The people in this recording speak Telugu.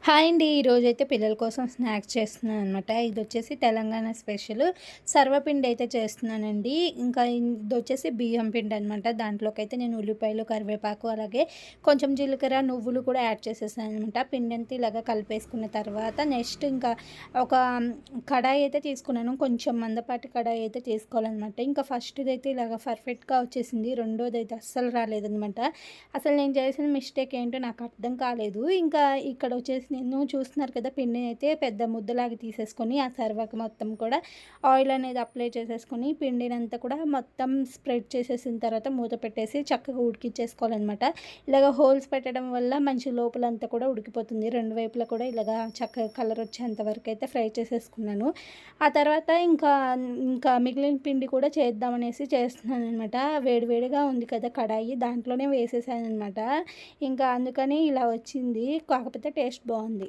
హాయ్ అండి. ఈరోజైతే పిల్లల కోసం స్నాక్స్ చేస్తున్నాననమాట. ఇదొచ్చేసి తెలంగాణ స్పెషల్ సర్వపిండి అయితే చేస్తున్నానండి. ఇంకా ఇదొచ్చేసి బియ్యం పిండి అనమాట. దాంట్లోకైతే నేను ఉల్లిపాయలు, కరివేపాకు అలాగే కొంచెం జీలకర్ర, నువ్వులు కూడా యాడ్ చేసేసాననమాట. పిండంతా ఇలాగా కలిపేసుకున్న తర్వాత నెక్స్ట్ ఇంకా ఒక కడాయి అయితే తీసుకున్నాను. కొంచెం మందపాటి కడాయి అయితే తీసుకోవాలనమాట. ఇంకా ఫస్ట్‌దైతే ఇలాగ పర్ఫెక్ట్‌గా వచ్చేసింది. రెండోదైతే అస్సలు రాలేదనమాట. అసలు నేను చేసిన మిస్టేక్ ఏంటో నాకు అర్థం కాలేదు. ఇంకా ఇక్కడొచ్చేసి నేను చూస్తున్నారు కదా! పిండిని అయితే పెద్ద ముద్దలాగా తీసేసుకొని, ఆ తర్వాత మొత్తం కూడా ఆయిల్ అనేది అప్లై చేసేసుకొని, పిండినంతా కూడా మొత్తం స్ప్రెడ్ చేసేసిన తర్వాత మూత పెట్టేసి చక్కగా ఉడికిచ్చేసుకోవాలనమాట. ఇలాగ హోల్స్ పెట్టడం వల్ల మంచి లోపలంతా కూడా ఉడికిపోతుంది. రెండు వైపులా కూడా ఇలాగా చక్కగా కలర్ వచ్చేంత వరకు అయితే ఫ్రై చేసేసుకున్నాను. ఆ తర్వాత ఇంకా మిగిలిన పిండి కూడా చేద్దామనేసి చేస్తున్నాననమాట. వేడి వేడిగా ఉంది కదా కడాయి, దాంట్లోనే వేసేసాననమాట. ఇంకా అందుకని ఇలా వచ్చింది. కాకపోతే టేస్ట్ బావుంది.